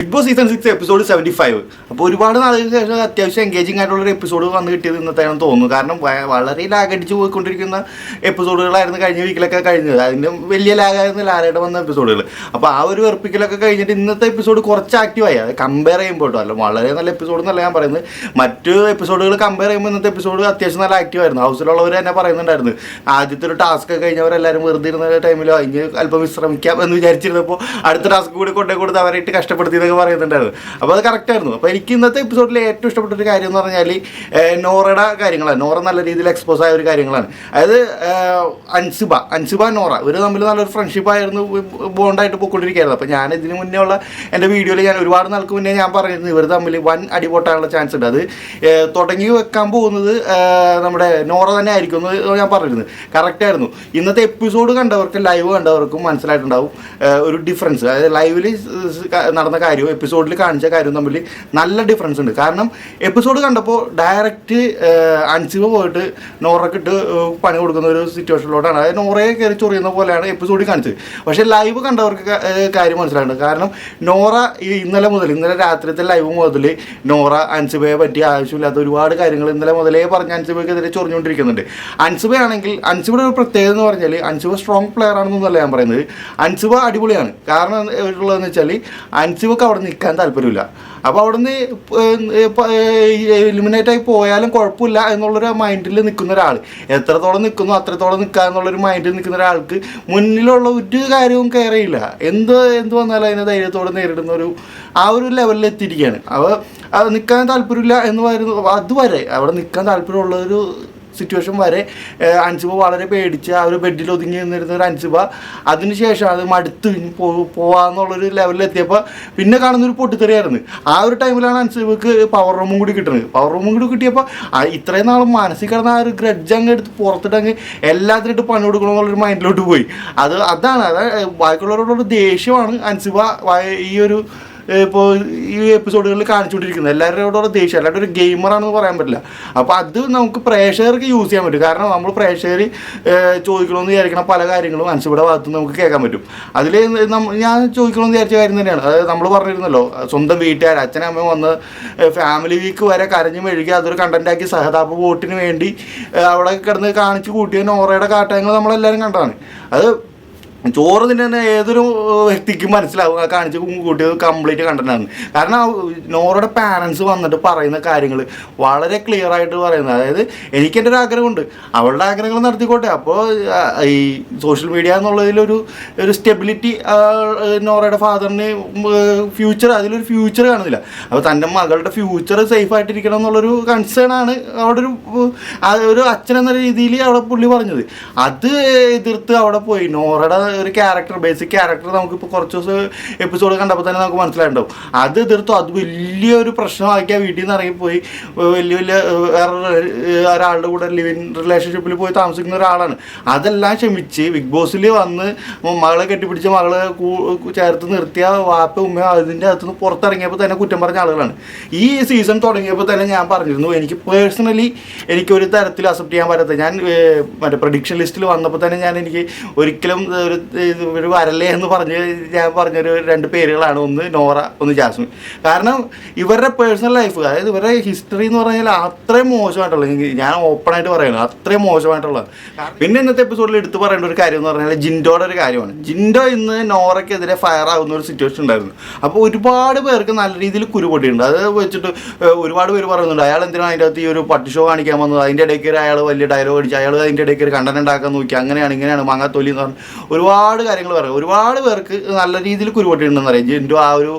Big boss season 6 episode 75. അപ്പോൾ ഒരുപാട് നാളുകൾക്ക് ശേഷം അത്യാവശ്യം എൻഗേജിംഗ് ആയിട്ടുള്ളൊരു എപ്പിസോഡ് വന്ന് കിട്ടിയത് ഇന്നത്തെയാണെന്ന് തോന്നുന്നു. കാരണം വളരെ ലാഗടിച്ച് പോയിക്കൊണ്ടിരിക്കുന്ന എപ്പിസോഡുകളായിരുന്നു കഴിഞ്ഞ വീക്കിലൊക്കെ കഴിഞ്ഞത്. അതിൻ്റെ വലിയ ലാഗായിരുന്നു ലാലയുടെ വന്ന എപ്പിസോഡുകൾ. അപ്പോൾ ആ ഒരു വെറുപ്പിക്കലൊക്കെ കഴിഞ്ഞിട്ട് ഇന്നത്തെ എപ്പിസോഡ് കുറച്ച് ആക്റ്റീവായി. അത് കമ്പയർ ചെയ്യുമ്പോൾ അല്ല വളരെ നല്ല എപ്പിസോഡ് എന്നല്ല ഞാൻ പറയുന്നത്. മറ്റ് എപ്പിസോഡുകൾ കമ്പയർ ചെയ്യുമ്പോൾ ഇന്നത്തെ എപ്പിസോഡ് അത്യാവശ്യം നല്ല ആക്റ്റീവായിരുന്നു. ഹൗസിലുള്ളവർ തന്നെ പറയുന്നുണ്ടായിരുന്നു ആദ്യത്തെ ഒരു ടാസ്ക് കഴിഞ്ഞവരെല്ലാവരും വെറുതെ ഇരുന്ന ടൈമിൽ ഇനി അല്പം വിശ്രമിക്കാം എന്ന് വിചാരിച്ചിരുന്നപ്പോൾ അടുത്ത ടാസ്ക് കൂടി കൊണ്ടേ കൊടുത്ത് അവരായിട്ട് കഷ്ടപ്പെടുത്തിയതൊക്കെ പറയുന്നുണ്ടായിരുന്നു. അപ്പോൾ അത് കറക്റ്റായിരുന്നു. അപ്പോൾ എനിക്ക് ഇന്നത്തെ എപ്പിസോഡിൽ ഏറ്റവും ഇഷ്ടപ്പെട്ട ഒരു കാര്യം എന്ന് പറഞ്ഞാൽ നോറയുടെ കാര്യങ്ങളാണ്. നോറ നല്ല രീതിയിൽ എക്സ്പോസ് ആയ ഒരു കാര്യങ്ങളാണ്. അതായത് അൻസിബ നോറ ഇവർ തമ്മിൽ നല്ലൊരു ഫ്രണ്ട്ഷിപ്പായിരുന്നു, ബോണ്ടായിട്ട് പോയിക്കൊണ്ടിരിക്കുകയായിരുന്നു. അപ്പോൾ ഞാൻ ഇതിന് മുന്നേ ഉള്ള എൻ്റെ വീഡിയോയിൽ ഞാൻ ഒരുപാട് നാൾക്ക് മുന്നേ ഞാൻ പറഞ്ഞിരുന്നു ഇവർ തമ്മിൽ വൻ അടിപൊട്ടാനുള്ള ചാൻസ് ഉണ്ട്. അത് തുടങ്ങി വെക്കാൻ പോകുന്നത് നമ്മുടെ നോറ തന്നെ ആയിരിക്കും എന്ന് ഞാൻ പറഞ്ഞിരുന്നു. കറക്റ്റായിരുന്നു. ഇന്നത്തെ എപ്പിസോഡ് കണ്ടവർക്ക് ലൈവ് കണ്ടവർക്കും മനസ്സിലായിട്ടുണ്ടാവും ഒരു ഡിഫറൻസ്. അതായത് ലൈവിൽ നടന്ന കാര്യവും എപ്പിസോഡിൽ കാണിച്ച കാര്യവും തമ്മിൽ നല്ല ഡിഫറൻസ് ഉണ്ട്. കാരണം എപ്പിസോഡ് കണ്ടപ്പോൾ ഡയറക്റ്റ് അൻസിബ പോയിട്ട് നോറക്കിട്ട് പണി കൊടുക്കുന്ന ഒരു സിറ്റുവേഷനിലോട്ടാണ്. അതായത് നോറയെ കയറി ചൊറിയുന്ന പോലെയാണ് എപ്പിസോഡിൽ കാണിച്ചത്. പക്ഷേ ലൈവ് കണ്ടവർക്ക് കാര്യം മനസ്സിലായിട്ടുണ്ട്. കാരണം നോറ ഇന്നലെ രാത്രിത്തെ ലൈവ് മുതൽ നോറ അൻസിബയെ പറ്റി ആവശ്യമില്ലാത്ത ഒരുപാട് കാര്യങ്ങൾ ഇന്നലെ മുതലേ പറഞ്ഞ് അൻസിബയ്ക്കെതിരെ ചൊറിഞ്ഞുകൊണ്ടിരിക്കുന്നുണ്ട്. അൻസിബയാണെങ്കിൽ അൻസിബയുടെ ഒരു പ്രത്യേകത എന്ന് പറഞ്ഞാൽ അൻസിബ സ്ട്രോങ് പ്ലെയർ ആണെന്നല്ല ഞാൻ പറയുന്നത്. അൻസിബ അടിപൊളിയാണ്. കാരണം ഉള്ളതെന്ന് വെച്ചാൽ അൻസിബക്ക് അവിടെ നിൽക്കാൻ താല്പര്യമില്ല. അപ്പോൾ അവിടെ നിന്ന് എലിമിനേറ്റായി പോയാലും കുഴപ്പമില്ല എന്നുള്ളൊരു മൈൻഡിൽ നിൽക്കുന്ന ഒരാൾ, എത്രത്തോളം നിൽക്കുന്നു അത്രത്തോളം നിൽക്കുക എന്നുള്ളൊരു മൈൻഡിൽ നിൽക്കുന്ന ഒരാൾക്ക് മുന്നിലുള്ള ഒരു കാര്യവും കെയർ ചെയ്യില്ല. എന്ത് വന്നാലും അതിനെ ധൈര്യത്തോടെ നേരിടുന്ന ആ ഒരു ലെവലിൽ എത്തിയിരിക്കുകയാണ്. അത് നിൽക്കാൻ താല്പര്യമില്ല എന്ന് പറയുന്നത് അതുവരെ അവിടെ നിൽക്കാൻ താല്പര്യമുള്ളൊരു സിറ്റുവേഷൻ വരെ അൻസിബ വളരെ പേടിച്ച് ആ ഒരു ബെഡിൽ ഒതുങ്ങി നിന്നിരുന്ന ഒരു അൻസിബ അതിനുശേഷം അത് മടുത്ത് പോവാന്നുള്ളൊരു ലെവലിലെത്തിയപ്പോൾ പിന്നെ കാണുന്നൊരു പൊട്ടിത്തെറിയായിരുന്നു. ആ ഒരു ടൈമിലാണ് അൻസിബക്ക് പവർ റൂമും കൂടി കിട്ടുന്നത്. പവർ റൂമും കൂടി കിട്ടിയപ്പോൾ ഇത്രയും നാളും മനസ്സിൽ കിടന്ന ആ ഒരു ഗ്രഡ്ജ് അങ്ങ് എടുത്ത് പുറത്തിട്ടങ്ങ് എല്ലാത്തിനിട്ട് പണി കൊടുക്കണമെന്നുള്ളൊരു മൈൻഡിലോട്ട് പോയി. അതാണ് ബാക്കിയുള്ളവരോടുള്ള ദേഷ്യമാണ് അൻസിബ ഇപ്പോൾ ഈ എപ്പിസോഡുകളിൽ കാണിച്ചുകൊണ്ടിരിക്കുന്നത്. എല്ലാവരോടുള്ള ദേഷ്യം, അല്ലാണ്ട് ഒരു ഗെയിമറാണെന്ന് പറയാൻ പറ്റില്ല. അപ്പോൾ അത് നമുക്ക് പ്രേക്ഷകർക്ക് യൂസ് ചെയ്യാൻ പറ്റും. കാരണം നമ്മൾ പ്രേക്ഷകർ ചോദിക്കണമെന്ന് വിചാരിക്കണം പല കാര്യങ്ങളും അൻസിബയുടെ ഭാഗത്ത് നമുക്ക് കേൾക്കാൻ പറ്റും. അതിൽ ഞാൻ ചോദിക്കണമെന്ന് വിചാരിച്ച കാര്യം തന്നെയാണ്. അതായത് നമ്മൾ പറഞ്ഞിരുന്നല്ലോ സ്വന്തം വീട്ടുകാർ അച്ഛനമ്മ വന്ന് ഫാമിലി വീക്ക് വരെ കരഞ്ഞു മെഴുകി അതൊരു കണ്ടൻറ്റാക്കി സഹതാപ വോട്ടിന് വേണ്ടി അവിടെ കിടന്ന് കാണിച്ച് കൂട്ടിയ നോറയുടെ കാട്ടയങ്ങൾ നമ്മളെല്ലാവരും കണ്ടതാണ്. അത് ചോറ് തന്നെ ഏതൊരു വ്യക്തിക്കും മനസ്സിലാവും കാണിച്ച് കൂട്ടിയത് കംപ്ലീറ്റ് കണ്ടന്റാണ്. കാരണം നോറയുടെ പാരൻസ് വന്നിട്ട് പറയുന്ന കാര്യങ്ങൾ വളരെ ക്ലിയർ ആയിട്ട് പറയുന്നത്. അതായത് എനിക്കെൻ്റെ ഒരു ആഗ്രഹമുണ്ട്, അവളുടെ ആഗ്രഹങ്ങൾ നടത്തിക്കോട്ടെ. അപ്പോൾ ഈ സോഷ്യൽ മീഡിയ എന്നുള്ളതിലൊരു സ്റ്റെബിലിറ്റി നോറയുടെ ഫാദറിന് അതിലൊരു ഫ്യൂച്ചർ കാണുന്നില്ല. അപ്പോൾ തൻ്റെ മകളുടെ ഫ്യൂച്ചർ സേഫ് ആയിട്ടിരിക്കണം എന്നുള്ളൊരു കൺസേൺ ആണ് അവിടെ ഒരു അച്ഛൻ എന്ന രീതിയിൽ അവിടെ പുള്ളി പറഞ്ഞത്. അത് എതിർത്ത് അവിടെ പോയി നോറയുടെ ഒരു ബേസിക് ക്യാരക്ടർ നമുക്കിപ്പോൾ കുറച്ച് ദിവസം എപ്പിസോഡ് കണ്ടപ്പോൾ തന്നെ നമുക്ക് മനസ്സിലായിട്ടുണ്ടാവും. അത് എതിർത്തു അത് വലിയൊരു പ്രശ്നമാക്കിയ വീട്ടിൽ നിന്ന് ഇറങ്ങിപ്പോയി വലിയ വേറെ ഒരാളുടെ കൂടെ ലിവിങ് റിലേഷൻഷിപ്പിൽ പോയി താമസിക്കുന്ന ഒരാളാണ്. അതെല്ലാം ക്ഷമിച്ച് ബിഗ് ബോസിൽ വന്ന് മകളെ കെട്ടിപ്പിടിച്ച് മകളെ ചേർത്ത് നിർത്തിയ വാപ്പ ഉമ്മ അതിൻ്റെ അകത്തുനിന്ന് പുറത്തിറങ്ങിയപ്പോൾ തന്നെ കുറ്റം പറഞ്ഞ ആളുകളാണ്. ഈ സീസൺ തുടങ്ങിയപ്പോൾ തന്നെ ഞാൻ പറഞ്ഞിരുന്നു എനിക്ക് പേഴ്സണലി എനിക്കൊരു തരത്തിൽ അക്സെപ്റ്റ് ചെയ്യാൻ പറ്റാത്ത, ഞാൻ മറ്റേ പ്രഡിക്ഷൻ ലിസ്റ്റിൽ വന്നപ്പോൾ തന്നെ എനിക്ക് ഒരിക്കലും ഒരു വരല്ലേ എന്ന് ഞാൻ പറഞ്ഞൊരു 2 പേരുകളാണ്, ഒന്ന് നോറ ഒന്ന് ജാസ്മിൻ. കാരണം ഇവരുടെ പേഴ്സണൽ ലൈഫ്, അതായത് ഇവരുടെ ഹിസ്റ്ററി എന്ന് പറഞ്ഞാൽ അത്രയും മോശമായിട്ടുള്ളത്, ഞാൻ ഓപ്പണായിട്ട് പറയുന്നത് അത്രയും മോശമായിട്ടുള്ളത്. പിന്നെ ഇന്നത്തെ എപ്പിസോഡിൽ എടുത്ത് പറയേണ്ട ഒരു കാര്യം എന്ന് പറഞ്ഞാൽ ജിൻഡോയുടെ ഒരു കാര്യമാണ്. ജിൻഡോ ഇന്ന് നോറയ്ക്കെതിരെ ഫയർ ആകുന്ന ഒരു സിറ്റുവേഷൻ ഉണ്ടായിരുന്നു. അപ്പോൾ ഒരുപാട് പേർക്ക് നല്ല രീതിയിൽ കുരുപൊട്ടിയിട്ടുണ്ട്. അത് വെച്ചിട്ട് ഒരുപാട് പേര് പറയുന്നുണ്ട് അയാൾ എന്തിനാണ് അതിൻ്റെ അകത്ത് ഈ ഒരു പട്ടി ഷോ കാണിക്കാൻ വന്നത്, അതിൻ്റെ ഇടയ്ക്ക് അയാൾ വലിയ ഡയലോഗ് അടിച്ച് അയാൾ അതിൻ്റെ ഇടയ്ക്ക് കണ്ടന്റ് ഉണ്ടാക്കാൻ നോക്കി, അങ്ങനെയാണ് ഇങ്ങനെയാണ് മാങ്ങാത്തൊലി എന്ന് പറഞ്ഞ് ഒരുപാട് കാര്യങ്ങൾ പറയും. ഒരുപാട് പേർക്ക് നല്ല രീതിയിൽ കുരുപൊട്ടിയിട്ടുണ്ടെന്ന് അറിയാം ജിൻഡോ ആ ഒരു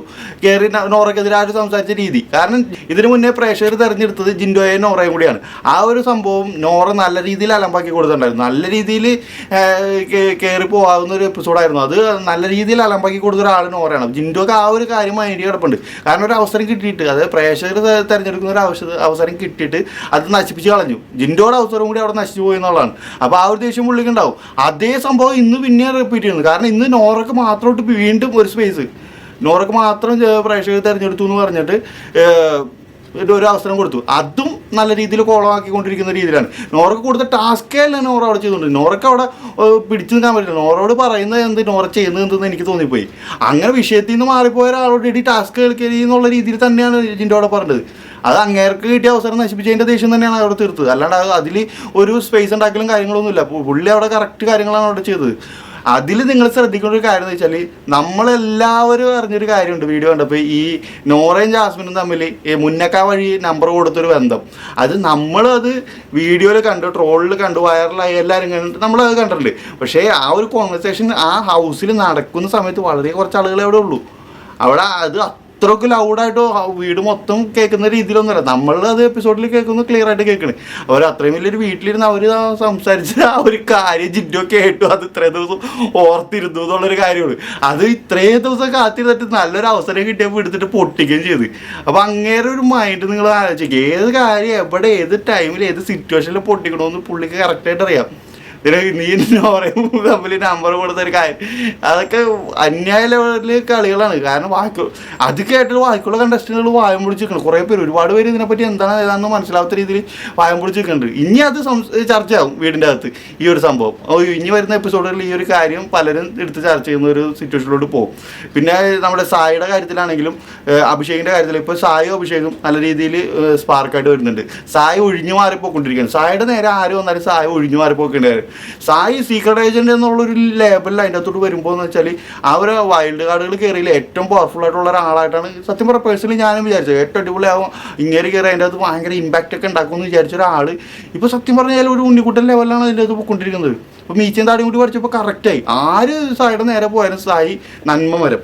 കയറി നോറയ്ക്കെതിരെ ആ ഒരു സംസാരിച്ച രീതി. കാരണം ഇതിനു മുന്നേ പ്രേക്ഷകർ തിരഞ്ഞെടുത്തത് ജിൻഡോയെയും നോറയും കൂടിയാണ്. ആ ഒരു സംഭവം നോറ നല്ല രീതിയിൽ അലമ്പാക്കി കൊടുത്തിട്ടുണ്ടായിരുന്നു. നല്ല രീതിയിൽ കയറി പോകാവുന്ന ഒരു എപ്പിസോഡായിരുന്നു അത്. നല്ല രീതിയിൽ അലമ്പാക്കി കൊടുത്ത ഒരാൾ നോറയാണ്. ജിൻഡോക്ക് ആ ഒരു കാര്യം മൈൻഡ് കിടപ്പുണ്ട്. കാരണം ഒരു അവസരം കിട്ടിയിട്ട്, അതായത് പ്രേക്ഷകർ തിരഞ്ഞെടുക്കുന്ന ഒരു അവസരം കിട്ടിയിട്ട് അത് നശിപ്പിച്ച് കളഞ്ഞു. ജിൻഡോയുടെ അവസരം കൂടി അവിടെ നശിച്ചു പോയി എന്നുള്ളതാണ്. അപ്പോൾ ആ ഒരു ദേഷ്യം പുള്ളിക്കുണ്ടാവും. അതേ സംഭവം ഇന്ന് പിന്നെ റിപ്പീറ്റ് ചെയ്യുന്നു. കാരണം ഇന്ന് നോറയ്ക്ക് മാത്രമായിട്ട് വീണ്ടും ഒരു സ്പേസ് നോറയ്ക്ക് മാത്രം പ്രേക്ഷകർ തിരഞ്ഞെടുത്തു എന്ന് പറഞ്ഞിട്ട് ഒരു അവസരം കൊടുത്തു. അതും നല്ല രീതിയിൽ കോളമാക്കിക്കൊണ്ടിരിക്കുന്ന രീതിയിലാണ്. നോറക്ക് കൊടുത്ത ടാസ്കേ അല്ല നോറ അവിടെ ചെയ്തുകൊണ്ട്. നോറക്ക് അവിടെ പിടിച്ചു നിൽക്കാൻ പറ്റില്ല. നോറോട് പറയുന്നത് എന്ത്, നോറ ചെയ്യുന്നത് എന്തെന്ന് എനിക്ക് തോന്നിപ്പോയി. അങ്ങനെ വിഷയത്തിൽ നിന്ന് മാറിപ്പോയ ഒരാളോട് ഇടി ടാസ്ക് കളിക്കരി എന്നുള്ള രീതിയിൽ തന്നെയാണ് ജിൻഡോ അവിടെ പറഞ്ഞത്. അത് അങ്ങേർക്ക് കിട്ടിയ അവസരം നശിപ്പിച്ചതിൻ്റെ ദേഷ്യം തന്നെയാണ് അവിടെ തീർത്തത്. അല്ലാണ്ട് അതിൽ ഒരു സ്പേസ് ഉണ്ടാക്കലും കാര്യങ്ങളൊന്നുമില്ല. പുള്ളി അവിടെ കറക്റ്റ് കാര്യങ്ങളാണ് അവിടെ ചെയ്തത്. അതിൽ നിങ്ങൾ ശ്രദ്ധിക്കേണ്ട ഒരു കാര്യം എന്ന് വെച്ചാൽ, നമ്മളെല്ലാവരും അറിഞ്ഞൊരു കാര്യമുണ്ട് വീഡിയോ കണ്ടപ്പോൾ, ഈ നോറയും ജാസ്മിനും തമ്മിൽ മുന്നക്ക വഴി നമ്പർ കൊടുത്തൊരു ബന്ധം. അത് നമ്മളത് വീഡിയോയിൽ കണ്ടു, ട്രോളിൽ കണ്ടു, വൈറലായി എല്ലാവരും കണ്ടിട്ട് നമ്മളത് കണ്ടിട്ടുണ്ട്. പക്ഷേ ആ ഒരു കോൺവെർസേഷൻ ആ ഹൗസിൽ നടക്കുന്ന സമയത്ത് വളരെ കുറച്ച് ആളുകളെ അവിടെ ഉള്ളൂ. അവിടെ അത് അത്രയ്ക്ക് ലൗഡായിട്ടോ വീട് മൊത്തം കേൾക്കുന്ന രീതിയിലൊന്നുമല്ല. നമ്മളത് എപ്പിസോഡിൽ കേൾക്കുന്നത് ക്ലിയർ ആയിട്ട് കേൾക്കണേ. അവർ അത്രയും വലിയൊരു വീട്ടിലിരുന്ന് അവർ സംസാരിച്ച ആ ഒരു കാര്യം ജിൻഡോ കേട്ടു. അത് ഇത്രയും ദിവസം ഓർത്തിരുന്നു എന്നുള്ളൊരു കാര്യമാണ്. അത് ഇത്രയും ദിവസം കാത്തിരുന്നിട്ട് നല്ലൊരു അവസരം കിട്ടിയപ്പോൾ എടുത്തിട്ട് പൊട്ടിക്കുകയും ചെയ്ത്. അപ്പോൾ അങ്ങേരെ ഒരു മൈൻഡ് നിങ്ങൾ ആലോചിക്കുക. ഏത് കാര്യം എവിടെ ഏത് ടൈമിൽ ഏത് സിറ്റുവേഷനിൽ പൊട്ടിക്കണമെന്ന് പുള്ളിക്ക് കറക്റ്റായിട്ട് അറിയാം. നീ പറയും തമ്മിൽ നമ്പർ കൊടുത്തൊരു കാര്യം, അതൊക്കെ അന്യായ ലെവലിൽ കളികളാണ്. കാരണം അത് കേട്ടിട്ട് ബാക്കിയുള്ള കണ്ടസ്റ്റന്റുകൾ വായം പൊളിച്ച് നിൽക്കണം. കുറേ പേര്, ഒരുപാട് പേര് ഇതിനെപ്പറ്റി എന്താണ് ഏതാണെന്ന് മനസ്സിലാവാത്ത രീതിയിൽ വായം പൊളിച്ച് നിൽക്കുന്നുണ്ട്. ഇനി അത് ചർച്ചയാവും വീടിൻ്റെ അകത്ത് ഈ ഒരു സംഭവം. ഇനി വരുന്ന എപ്പിസോഡുകളിൽ ഈ ഒരു കാര്യം പലരും എടുത്ത് ചർച്ച ചെയ്യുന്ന ഒരു സിറ്റുവേഷനിലോട്ട് പോകും. പിന്നെ നമ്മുടെ സായിയുടെ കാര്യത്തിലാണെങ്കിലും അഭിഷേകിൻ്റെ കാര്യത്തിൽ ഇപ്പോൾ സായും അഭിഷേകും നല്ല രീതിയിൽ സ്പാർക്കായിട്ട് വരുന്നുണ്ട്. സായി ഒഴിഞ്ഞു മാറിപ്പോയിക്കൊണ്ടിരിക്കുകയാണ്. സായിയുടെ നേരെ ആര് വന്നാലും സായി ഒഴിഞ്ഞു മാറിപ്പോക്കേണ്ടത്. സായി സീക്രട്ട് ഏജന്റ് എന്നുള്ളൊരു ലേബലിൽ അതിൻ്റെ അകത്തോട്ട് വരുമ്പോൾ എന്ന് വെച്ചാൽ ആ ഒരു വൈൽഡ് കാർഡുകൾ കയറിയിൽ ഏറ്റവും പവർഫുൾ ആയിട്ടുള്ള ഒരാളായിട്ടാണ് സത്യം പറഞ്ഞ പേഴ്സണലി ഞാനും വിചാരിച്ചത്. ഏറ്റവും അടിപൊളിയാവും ഇങ്ങനെ കയറി അതിൻ്റെ അകത്ത് ഭയങ്കര ഇമ്പാക്റ്റ് ഒക്കെ ഉണ്ടാക്കുമെന്ന് വിചാരിച്ച ഒരാൾ ഇപ്പോൾ സത്യം പറഞ്ഞാൽ ഒരു ഉണ്ണിക്കുട്ടൻ ലെവലിലാണ് അതിൻ്റെ അകത്ത് പോയിക്കൊണ്ടിരിക്കുന്നത്. ഇപ്പോൾ മീച്ചയും താടിയും കൂടി പഠിച്ചപ്പോൾ കറക്റ്റായി. ആര് സായിയുടെ നേരെ പോയാലും സായി നന്മ വരും.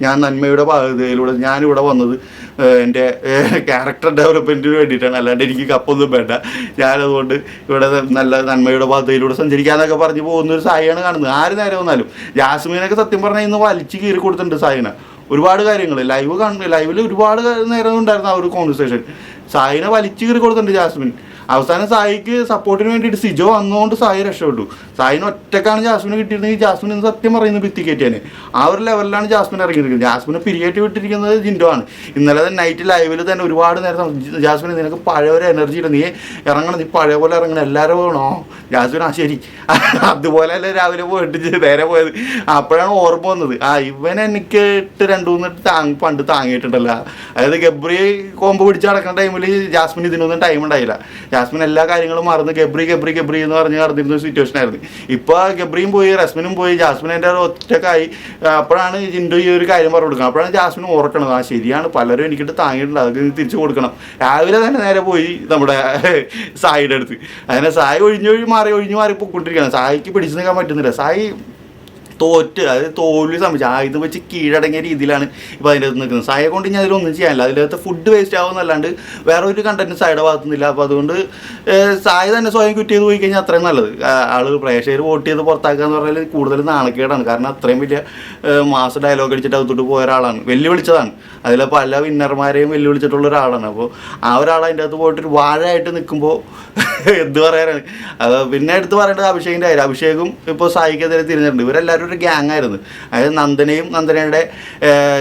ഞാൻ നന്മയുടെ പാതയിലൂടെ ഞാനിവിടെ വന്നത് എൻ്റെ ക്യാരക്ടർ ഡെവലപ്മെൻറ്റിന് വേണ്ടിയിട്ടാണ്, അല്ലാണ്ട് എനിക്ക് കപ്പൊന്നും വേണ്ട, ഞാനതുകൊണ്ട് ഇവിടെ നല്ല നന്മയുടെ പാതയിലൂടെ സഞ്ചരിക്കാന്നൊക്കെ പറഞ്ഞ് പോകുന്നൊരു സായിയാണ് കാണുന്നത്. ആര് നേരെ വന്നാലും. ജാസ്മിനൊക്കെ സത്യം പറഞ്ഞാൽ ഇന്ന് വലിച്ച് കീറി കൊടുത്തിട്ടുണ്ട് സായിനെ ഒരുപാട് കാര്യങ്ങൾ. ലൈവിൽ ഒരുപാട് നേരം ഉണ്ടായിരുന്നു ആ ഒരു കോൺവെർസേഷൻ. സായിനെ വലിച്ച് കീറി കൊടുത്തിട്ടുണ്ട് ജാസ്മിൻ. അവസാനം സായിക്ക് സപ്പോർട്ടിന് വേണ്ടിയിട്ട് സിജോ വന്നുകൊണ്ട് സായി രക്ഷപ്പെട്ടു. സായിന് ഒറ്റക്കാണ് ജാസ്മിന് കിട്ടിയിരുന്നെങ്കിൽ ജാസ്മിൻ ഇന്ന് സത്യം പറയുന്നത് ഭിത്തി കയറ്റിയാനെ. ആ ഒരു ലെവലിലാണ് ജാസ്മിൻ ഇറങ്ങിയിരിക്കുന്നത്. ജാസ്മിനെ പിരിയേറ്റ് വിട്ടിരിക്കുന്നത് ജിൻഡോ ആണ്. ഇന്നലെ നൈറ്റ് ലൈവിൽ തന്നെ ഒരുപാട് നേരം ജാസ്മിൻ നിനക്ക് പഴയ ഒരു എനർജി ഇല്ല, നീ ഇറങ്ങണം, നീ പഴയ പോലെ ഇറങ്ങണം, എല്ലാവരും പോകണോ ജാസ്മിൻ? ആ ശരി, അതുപോലെ അല്ലേ രാവിലെ പോയിട്ട് നേരെ പോയത്. അപ്പോഴാണ് ഓർമ്മ വന്നത്, ഇവൻ എനിക്ക് ഇട്ട് 2-3 പണ്ട് താങ്ങിയിട്ടുണ്ടല്ലോ. അതായത് ഗബ്രി കോമ്പ് പിടിച്ച് നടക്കുന്ന ടൈമിൽ ജാസ്മിൻ ഇതിനൊന്നും ടൈം ഉണ്ടായില്ല. ജാസ്മിൻ എല്ലാ കാര്യങ്ങളും മറന്ന് ഗബ്രി എന്ന് പറഞ്ഞ് നടന്നിരുന്ന ഒരു സിറ്റുവേഷൻ ആയിരുന്നു. ഇപ്പോൾ ഗബ്രിയും പോയി, റസ്മിനും പോയി, ജാസ്മിൻ എൻ്റെ ഒറ്റക്കായി. അപ്പോഴാണ് ജിൻഡോ ഈ ഒരു കാര്യം പറഞ്ഞു കൊടുക്കണം. അപ്പോഴാണ് ജാസ്മിൻ ഓർക്കണത്, ശരിയാണ് പലരും എനിക്കിട്ട് താങ്ങിയിട്ടുണ്ട്, അതൊക്കെ തിരിച്ചു കൊടുക്കണം. രാവിലെ തന്നെ നേരെ പോയി നമ്മുടെ സായിയുടെ അടുത്ത്. അങ്ങനെ സായി ഒഴിഞ്ഞു മാറി പൊയ്ക്കൊണ്ടിരിക്കുകയാണ്. സായിക്ക് പിടിച്ചു നിൽക്കാൻ പറ്റുന്നില്ല. സായി അതായത് തോൽവി സംഭവിച്ചു. ആയുധം വെച്ച് കീഴടങ്ങിയ രീതിയിലാണ് ഇപ്പോൾ അതിൻ്റെ അകത്ത് നിൽക്കുന്നത്. സായെ കൊണ്ട് ഇനി അതിലൊന്നും ചെയ്യാനില്ല. അതിനകത്ത് ഫുഡ് വേസ്റ്റ് ആവുമെന്നല്ലാണ്ട് വേറെ ഒരു കണ്ടന്റ് സായുടെ ഭാഗത്തുനിന്നില്ല. അപ്പോൾ അതുകൊണ്ട് സായ തന്നെ സ്വയം ക്വിറ്റ് ചെയ്ത് പോയി കഴിഞ്ഞാൽ അത്രയും നല്ലത്. ആളുകൾ പ്രേക്ഷകർ വോട്ട് ചെയ്ത് പുറത്താക്കുക എന്ന് പറഞ്ഞാൽ കൂടുതൽ നാണക്കേടാണ്. കാരണം അത്രയും വലിയ മാസ് ഡയലോഗ് അടിച്ചിട്ട് അകത്തോട്ട് പോയ ഒരാളാണ്, വെല്ലുവിളിച്ചതാണ്. അതിൽ പല വിന്നർമാരെയും വെല്ലുവിളിച്ചിട്ടുള്ള ഒരാളാണ്. അപ്പോൾ ആ ഒരാൾ അതിൻ്റെ അകത്ത് പോയിട്ട് ഒരു വാഴയായിട്ട് നിൽക്കുമ്പോൾ എന്ത് പറയാനാണ്. പിന്നെ എടുത്ത് പറയേണ്ടത് അഭിഷേകിൻ്റെ കാര്യം. അഭിഷേകും ഇപ്പോൾ സായിക്കെതിരെ തിരിഞ്ഞിട്ടുണ്ട്. ഇവരെല്ലാവരും ഒരു ഗ്യാങ് ആയിരുന്നു. അതായത് നന്ദനയുടെ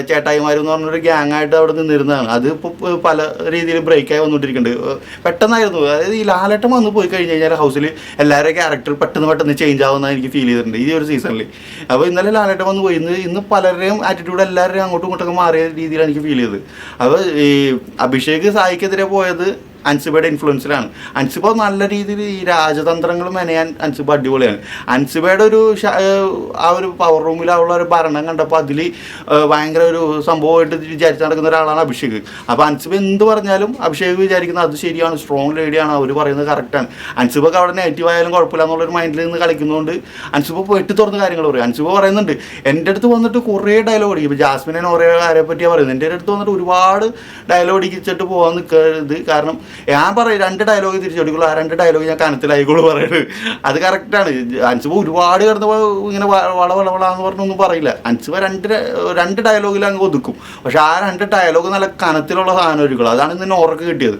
ചേട്ടായിമാരും എന്ന് പറഞ്ഞൊരു ഗ്യാങ്ങായിട്ട് അവിടെ നിന്നിരുന്നതാണ്. അത് ഇപ്പോൾ പല രീതിയിൽ ബ്രേക്കായി വന്നുകൊണ്ടിരിക്കുന്നുണ്ട്. പെട്ടെന്നായിരുന്നു. അതായത് ഈ ലാലേട്ടൻ വന്ന് പോയി കഴിഞ്ഞ് കഴിഞ്ഞാൽ ഹൗസിൽ എല്ലാവരുടെ ക്യാരക്ടർ പെട്ടെന്ന് ചേഞ്ച് ആവുമെന്ന് എനിക്ക് ഫീൽ ചെയ്തിട്ടുണ്ട് ഈ ഒരു സീസണിൽ. അപ്പോൾ ഇന്നലെ ലാലേട്ടൻ വന്ന് പോയി. ഇന്ന് പലരുടെയും ആറ്റിറ്റ്യൂഡ് എല്ലാവരുടെയും അങ്ങോട്ടും ഇങ്ങോട്ടൊക്കെ മാറിയ രീതിയിലാണ് എനിക്ക് ഫീൽ ചെയ്തത്. അപ്പോൾ ഈ അഭിഷേക് സായിക്കെതിരെ പോയത് അൻസിബയുടെ ഇൻഫ്ലുവൻസിലാണ്. അൻസിബ നല്ല രീതിയിൽ ഈ രാജതന്ത്രങ്ങൾ മെനയാൻ അൻസിബ അടിപൊളിയാണ്. അൻസിബയുടെ ഒരു ആ ഒരു പവർ റൂമിലുള്ള ഒരു ഭരണം കണ്ടപ്പോൾ അതിൽ ഭയങ്കര ഒരു സംഭവമായിട്ട് വിചാരിച്ച് നടക്കുന്ന ഒരാളാണ് അഭിഷേക്. അപ്പോൾ അൻസിബ എന്ത് പറഞ്ഞാലും അഭിഷേക് വിചാരിക്കുന്നത് അത് ശരിയാണ്, സ്ട്രോങ് ലേഡിയാണ്, അവർ പറയുന്നത് കറക്റ്റാണ്. അൻസിബക്ക് അവിടെ നെഗറ്റീവ് ആയാലും കുഴപ്പമില്ല എന്നുള്ളൊരു മൈൻഡിൽ നിന്ന് കളിക്കുന്നതുകൊണ്ട് അൻസിബ പോയിട്ട് തുറന്ന് കാര്യങ്ങൾ പറയും. അൻസിബ പറയുന്നുണ്ട്, എൻ്റെ അടുത്ത് വന്നിട്ട് കുറേ ഡയലോഗ് അടിക്കും. ഇപ്പോൾ ജാസ്മിനെ ഓരോ കാര്യം പറ്റിയാണ് പറയുന്നത്. എൻ്റെ അടുത്ത് വന്നിട്ട് ഒരുപാട് ഡയലോഗ് അടിച്ചിട്ട് പോകാൻ നിൽക്കരുത്. കാരണം ഞാൻ പറയും 2 ഡയലോഗ് തിരിച്ചടിക്കുള്ളൂ, ആ 2 ഡയലോഗ് ഞാൻ കനത്തിലായിക്കോളൂ പറയുന്നത്. അത് കറക്റ്റാണ്. അൻസിബ ഒരുപാട് കിടന്നപ്പോൾ ഇങ്ങനെ വളവളവളാന്ന് പറഞ്ഞൊന്നും പറയില്ല. അൻസിബ 2 ഡയലോഗിൽ അങ്ങ് ഒതുക്കും. പക്ഷെ ആ 2 ഡയലോഗ് നല്ല കനത്തിലുള്ള സാധനമായിരിക്കുള്ളൂ. അതാണ് ഇന്ന് നോറക്ക് കിട്ടിയത്.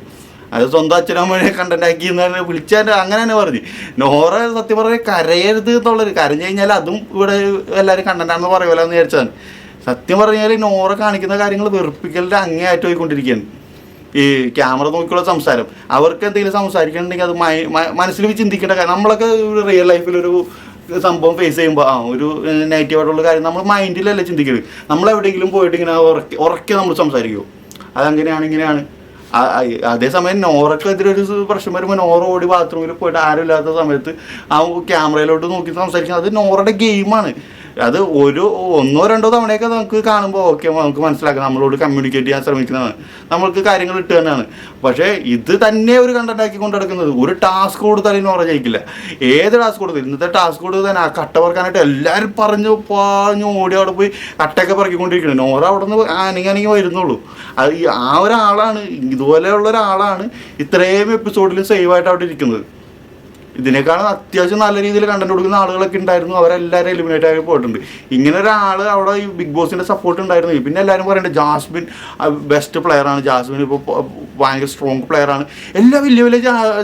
അത് സ്വന്തം അച്ഛനമ്മയെ കണ്ടന്റാക്കി എന്ന് വിളിച്ചാൽ അങ്ങനെ തന്നെ പറഞ്ഞു. നോറ സത്യം പറഞ്ഞാൽ കരയരുത് എന്നുള്ളൊരു, കരഞ്ഞു കഴിഞ്ഞാൽ അതും ഇവിടെ എല്ലാവരും കണ്ടന്റാണെന്ന് പറയുമല്ലോ എന്ന് വിചാരിച്ചതാണ്. സത്യം പറഞ്ഞാൽ നോറ കാണിക്കുന്ന കാര്യങ്ങൾ വെറുപ്പിക്കലിൻ്റെ അങ്ങേയറ്റം പോയിക്കൊണ്ടിരിക്കുകയാണ്. ഈ ക്യാമറ നോക്കിയുള്ള സംസാരം. അവർക്ക് എന്തെങ്കിലും സംസാരിക്കണമെങ്കിൽ അത് മനസ്സിൽ ചിന്തിക്കേണ്ട കാര്യം. നമ്മളൊക്കെ റിയൽ ലൈഫിലൊരു സംഭവം ഫേസ് ചെയ്യുമ്പോൾ ഒരു നെഗറ്റീവായിട്ടുള്ള കാര്യം നമ്മൾ മൈൻഡിലല്ലേ ചിന്തിക്കുന്നത്. നമ്മളെവിടെയെങ്കിലും പോയിട്ട് ഇങ്ങനെ ഉറക്കെ നമ്മൾ സംസാരിക്കുമോ? അതങ്ങനെയാണ്, ഇങ്ങനെയാണ്. അതേസമയം നോറക്കെതിരെ ഒരു പ്രശ്നം വരുമ്പോൾ നോറ ഓടി ബാത്റൂമിൽ പോയിട്ട് ആരും ഇല്ലാത്ത സമയത്ത് ആ ക്യാമറയിലോട്ട് നോക്കി സംസാരിക്കുന്നത് അത് നോറയുടെ ഗെയിമാണ്. അത് ഒന്നോ രണ്ടോ തവണയൊക്കെ നമുക്ക് കാണുമ്പോൾ ഓക്കെ, നമുക്ക് മനസ്സിലാക്കാം നമ്മളോട് കമ്മ്യൂണിക്കേറ്റ് ചെയ്യാൻ ശ്രമിക്കുന്നതാണ്, നമ്മൾക്ക് കാര്യങ്ങൾ ഇട്ട് തന്നെയാണ്. പക്ഷേ ഇത് തന്നെ ഒരു കണ്ടന്റ് കൊണ്ട് നടക്കുന്നത്. ഒരു ടാസ്ക് കൊടുത്താലും നോറ ജയിക്കില്ല. ഏത് ടാസ്ക് കൊടുത്താലും ഇന്നത്തെ ടാസ്ക് കൊടുത്ത് തന്നെ ആ കട്ട പറക്കാനായിട്ട് എല്ലാവരും പാഞ്ഞു ഓടി അവിടെ പോയി കട്ടയൊക്കെ പറക്കിക്കൊണ്ടിരിക്കുന്നത്. നോറ അവിടെ നിന്ന് അനങ്ങി വരുന്നുള്ളൂ. അത് ആ ഒരാളാണ്, ഇതുപോലെയുള്ള ഒരാളാണ് ഇത്രയും എപ്പിസോഡിൽ സേവായിട്ട് അവിടെ ഇരിക്കുന്നത്. ഇതിനേക്കാളും അത്യാവശ്യം നല്ല രീതിയിൽ കണ്ടന്റ് കൊടുക്കുന്ന ആളുകളൊക്കെ ഉണ്ടായിരുന്നു, അവരെല്ലാവരും എലിമിനേറ്റ് ആയി പോയിട്ടുണ്ട്. ഇങ്ങനെ ഒരാൾ അവിടെ ഈ ബിഗ് ബോസിൻ്റെ സപ്പോർട്ട് ഉണ്ടായിരുന്നു. പിന്നെ എല്ലാവരും പറയുന്നത് ജാസ്മിൻ ബെസ്റ്റ് പ്ലെയറാണ്, ജാസ്മിൻ ഇപ്പോൾ ഭയങ്കര സ്ട്രോങ് പ്ലെയറാണ്. എല്ലാ വലിയ വലിയ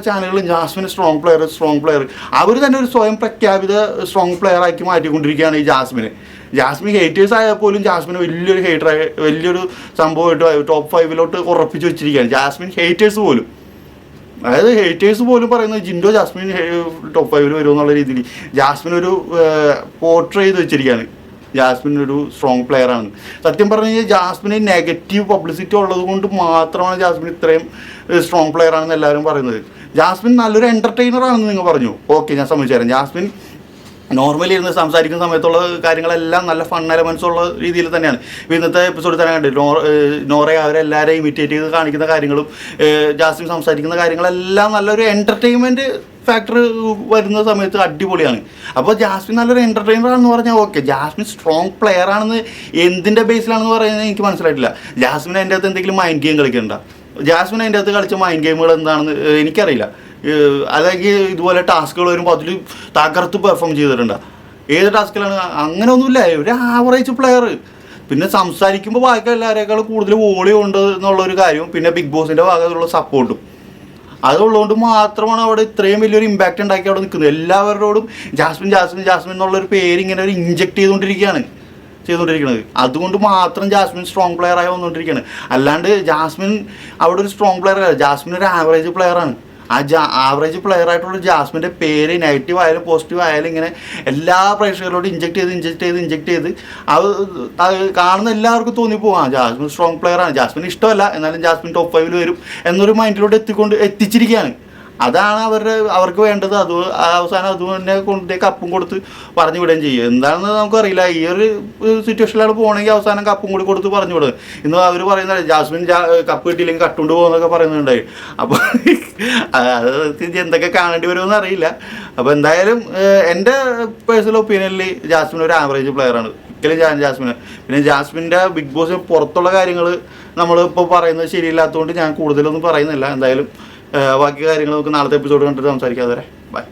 ചാനലുകളും ജാസ്മിൻ സ്ട്രോങ് പ്ലെയർ അവർ തന്നെ ഒരു സ്വയം പ്രഖ്യാപിത സ്ട്രോങ് പ്ലെയർ ആക്കി മാറ്റിക്കൊണ്ടിരിക്കുകയാണ് ഈ ജാസ്മിനെ. ജാസ്മിൻ ഹേറ്റേഴ്സ് ആയാൽ പോലും ജാസ്മിന് വലിയൊരു വലിയൊരു സംഭവമായിട്ട് ടോപ്പ് 5 ഉറപ്പിച്ച് വെച്ചിരിക്കുകയാണ് ജാസ്മിൻ ഹേറ്റേഴ്സ് പോലും. അതായത് ഹേറ്റേഴ്സ് പോലും പറയുന്നത് ജിൻഡോ ജാസ്മിൻ ടോപ്പ് 5 വരുമെന്നുള്ള രീതിയിൽ ജാസ്മിൻ ഒരു പോർട്രേ ചെയ്ത് വെച്ചിരിക്കുകയാണ്. ജാസ്മിൻ ഒരു സ്ട്രോങ് പ്ലെയർ ആണ്. സത്യം പറഞ്ഞു കഴിഞ്ഞാൽ ജാസ്മിന് നെഗറ്റീവ് പബ്ലിസിറ്റി ഉള്ളത് കൊണ്ട് മാത്രമാണ് ജാസ്മിൻ ഇത്രയും സ്ട്രോങ് പ്ലെയർ ആണെന്ന് എല്ലാവരും പറയുന്നത്. ജാസ്മിൻ നല്ലൊരു എൻ്റർടൈനർ ആണെന്ന് നിങ്ങൾ പറഞ്ഞു, ഓക്കെ, ഞാൻ സമ്മതിച്ചു തരാം. ജാസ്മിൻ നോർമലി ഇരുന്ന് സംസാരിക്കുന്ന സമയത്തുള്ള കാര്യങ്ങളെല്ലാം നല്ല ഫൺ എലമെൻസ് ഉള്ള രീതിയിൽ തന്നെയാണ്. ഇന്നത്തെ എപ്പിസോഡിൽ തന്നെ കണ്ടു നോറയെ അവരെല്ലാവരെയും ഇമിറ്റേറ്റ് ചെയ്ത് കാണിക്കുന്ന കാര്യങ്ങളും ജാസ്മിൻ സംസാരിക്കുന്ന കാര്യങ്ങളെല്ലാം നല്ലൊരു എൻ്റർടൈൻമെൻറ്റ് ഫാക്ടർ വരുന്ന സമയത്ത് അടിപൊളിയാണ്. അപ്പോൾ ജാസ്മിൻ നല്ലൊരു എൻ്റർടൈനർ ആണെന്ന് പറഞ്ഞാൽ ഓക്കെ. ജാസ്മിൻ സ്ട്രോങ് പ്ലെയർ ആണെന്ന് എന്തിൻ്റെ ബേസിലാണെന്ന് പറയുന്നത് എനിക്ക് മനസ്സിലായിട്ടില്ല. ജാസ്മിൻ അതിൻ്റെ അകത്ത് എന്തെങ്കിലും മൈൻഡ് ഗെയിം കളിക്കണ്ട. ജാസ്മിൻ അതിൻ്റെ അകത്ത് കളിച്ച മൈൻഡ് ഗെയിമുകൾ എന്താണെന്ന് എനിക്കറിയില്ല. അല്ലെങ്കിൽ ഇതുപോലെ ടാസ്കുകൾ വരുമ്പോൾ അതിൽ തകർത്ത് പെർഫോം ചെയ്തിട്ടുണ്ട്. ഏത് ടാസ്കിലാണ്? അങ്ങനെ ഒന്നുമില്ല, ഒരു ആവറേജ് പ്ലെയർ. പിന്നെ സംസാരിക്കുമ്പോൾ ബാക്കി എല്ലാവരേക്കാളും കൂടുതൽ വോളി ഉണ്ട് എന്നുള്ളൊരു കാര്യവും പിന്നെ ബിഗ് ബോസിൻ്റെ ഭാഗത്തുള്ള സപ്പോർട്ടും അതുള്ളതുകൊണ്ട് മാത്രമാണ് അവിടെ ഇത്രയും വലിയൊരു ഇമ്പാക്റ്റ് ഉണ്ടാക്കി അവിടെ നിൽക്കുന്നത്. എല്ലാവരോടും ജാസ്മിൻ എന്നുള്ളൊരു പേര് ഇങ്ങനെ ഒരു ഇഞ്ചെക്ട് ചെയ്തുകൊണ്ടിരിക്കുന്നത്. അതുകൊണ്ട് മാത്രം ജാസ്മിൻ സ്ട്രോങ് പ്ലെയർ ആയി വന്നുകൊണ്ടിരിക്കുകയാണ്. അല്ലാണ്ട് ജാസ്മിൻ അവിടെ ഒരു സ്ട്രോങ് പ്ലെയർ അല്ല, ജാസ്മിൻ ഒരു ആവറേജ് പ്ലെയറാണ്. ആ ആവറേജ് പ്ലെയർ ആയിട്ടുള്ള ജാസ്മിൻ്റെ പേര് നെഗറ്റീവ് ആയാലും പോസിറ്റീവ് ആയാലും ഇങ്ങനെ എല്ലാ പ്രേക്ഷകരോടും ഇഞ്ചെക്ട് ചെയ്ത് അത് കാണുന്ന എല്ലാവർക്കും തോന്നിപ്പോവാം ജാസ്മിൻ സ്ട്രോങ് പ്ലെയറാണ്. ജാസ്മിൻ ഇഷ്ടമല്ല, എന്നാലും ജാസ്മിൻ ടോപ്പ് 5 വരും എന്നൊരു മൈൻഡിലോട്ട് എത്തിച്ചിരിക്കുകയാണ്. അതാണ് അവർക്ക് വേണ്ടത്. അവസാനം അത് തന്നെ കൊണ്ട് കപ്പും കൊടുത്ത് പറഞ്ഞു വിടുകയും ചെയ്യും. എന്താണെന്ന് നമുക്കറിയില്ല. ഈ ഒരു സിറ്റുവേഷനിലാണ് പോകണമെങ്കിൽ അവസാനം കപ്പും കൂടി കൊടുത്ത് പറഞ്ഞു വിടുക. ഇന്ന് അവർ പറയുന്നത് ജാസ്മിൻ കപ്പ് കിട്ടിയില്ലെങ്കിൽ കട്ടുകൊണ്ട് പോകുന്നൊക്കെ പറയുന്നുണ്ടായി. അപ്പോൾ അത് എന്തൊക്കെ കാണേണ്ടി വരുമെന്ന് അറിയില്ല. അപ്പോൾ എന്തായാലും എൻ്റെ പേഴ്സണൽ ഒപ്പീനിയനിൽ ജാസ്മിൻ ഒരു ആവറേജ് പ്ലെയറാണ് ഒരിക്കലും ജാസ്മിന്. പിന്നെ ജാസ്മിൻ്റെ ബിഗ് ബോസിന് പുറത്തുള്ള കാര്യങ്ങൾ നമ്മളിപ്പോൾ പറയുന്നത് ശരിയില്ലാത്തതുകൊണ്ട് ഞാൻ കൂടുതലൊന്നും പറയുന്നില്ല. എന്തായാലും ബാക്കി കാര്യങ്ങൾ നമുക്ക് നാളത്തെ എപ്പിസോഡ് കണ്ടിട്ട് സംസാരിക്കാം. അതുവരെ ബൈ.